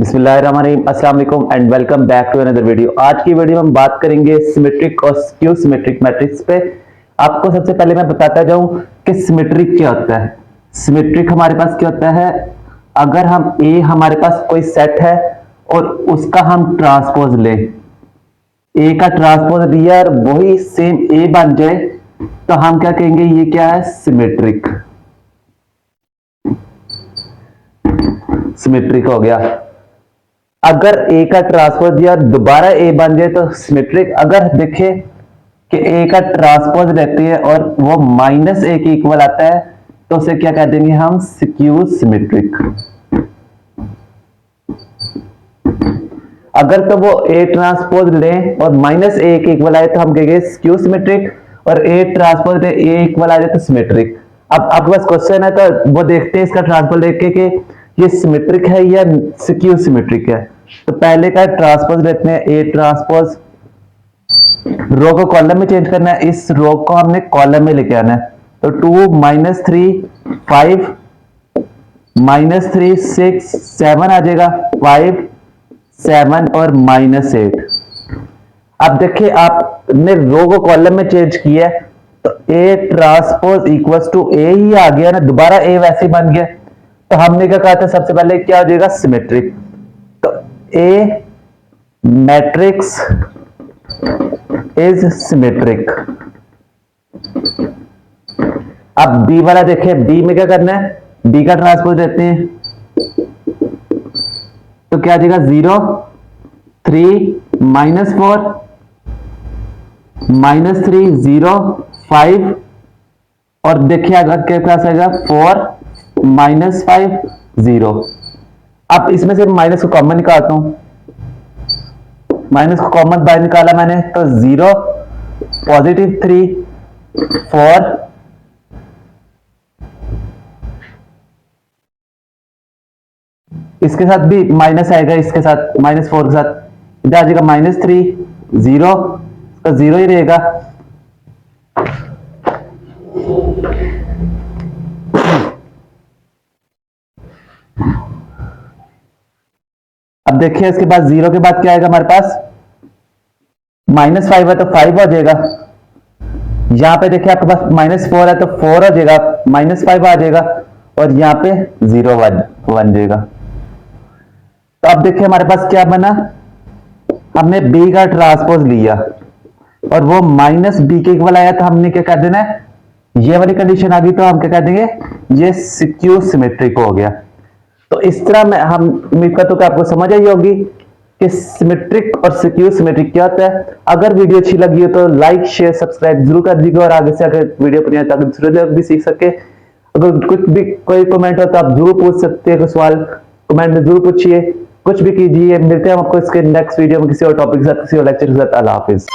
बिस्मिल्लाहिर्रहमानिर्रहीम, अस्सलाम वालेकुम and welcome back to another video. आज की वीडियो में हम बात करेंगे सिमेट्रिक और स्क्यू सिमेट्रिक मैट्रिक्स पे। आपको सबसे पहले मैं बताता जाऊं कि सिमेट्रिक क्या होता है। सिमेट्रिक हमारे पास क्या होता है, अगर हम ए हमारे पास कोई सेट है और उसका हम ट्रांसपोज लें, ए का ट्रांसपोज लिया और वही सेम ए बन जाए तो हम क्या कहेंगे, ये क्या है, सिमेट्रिक। सिमेट्रिक हो गया। अगर ए का ट्रांसपोज दिया दोबारा ए बन जाए तो सिमेट्रिक। अगर देखे कि ए का ट्रांसपोज लेते हैं और वो माइनस ए के इक्वल आता है तो उसे क्या कह देंगे हम, स्क्यू सिमेट्रिक। अगर तो वो ए ट्रांसपोज ले और माइनस ए के इक्वल आए तो हम कहेंगे स्क्यू सिमेट्रिक, और ए ट्रांसपोज ले ए इक्वल आ जाए तो सिमेट्रिक। अब आपके पास क्वेश्चन है तो वो देखते हैं इसका ट्रांसपोज लेके कि ये सिमेट्रिक है या स्क्यू सिमेट्रिक है। तो पहले का ट्रांसपोज लेते हैं, ए ट्रांसपोज। रो को कॉलम में चेंज करना है, इस रो को हमने कॉलम में लेके आना है। तो 2 माइनस 3 5 माइनस 3 6 7 आ जाएगा, 5 7 और माइनस 8। अब देखिए आपने रो को कॉलम में चेंज किया है तो ए ट्रांसपोज इक्वल्स टू ए ही आ गया ना, दोबारा ए वैसे बन गया। तो हमने क्या कहा था, सबसे पहले क्या हो जाएगा, सिमेट्रिक। तो ए मैट्रिक्स इज सिमेट्रिक। अब बी वाला देखिए, बी में क्या करना है, बी का ट्रांसपोज देते हैं तो क्या आ जाएगा, 0 3 माइनस 4 माइनस 3 0 5, और देखिए अगर क्या पास आएगा 4 माइनस 5 0। अब इसमें से माइनस को कॉमन निकालता हूं, माइनस को कॉमन बाहर निकाला मैंने तो 0 पॉजिटिव 3 4 इसके साथ भी माइनस आएगा, इसके साथ माइनस 4 के साथ इधर आ जाएगा माइनस 3 0, तो 0 ही रहेगा। अब देखिए इसके बाद 0 के बाद क्या आएगा हमारे पास, माइनस 5 है तो 5 हो जाएगा। यहां पे देखिए आपके पास माइनस 4 है तो 4 हो जाएगा, माइनस 5 आ जाएगा, और यहां पे 0 बन जाएगा। तो अब देखिए हमारे पास क्या बना, हमने b का ट्रांसपोज लिया और वो माइनस b के इक्वल आया तो हमने क्या कर देना है, ये वाली कंडीशन आ गई तो हम क्या कर देंगे, ये स्क्यू सिमेट्रिक हो गया। तो इस तरह में हम उम्मीद करता हूं कि आपको समझ आई होगी कि सिमेट्रिक और स्क्यू सिमेट्रिक क्या होता है। अगर वीडियो अच्छी लगी हो तो लाइक शेयर सब्सक्राइब जरूर कर दीजिएगा, और आगे से अगर वीडियो पर ताकि दूसरे लोग भी सीख सके। अगर कुछ भी कोई कमेंट हो तो आप जरूर पूछ सकते हैं, कोई सवाल कमेंट में जरूर पूछिए, कुछ भी कीजिए। मिलते हैं आपको इसके नेक्स्ट वीडियो में किसी और टॉपिक के साथ, किसी और लेक्चर के साथ। अल्लाह हाफिज।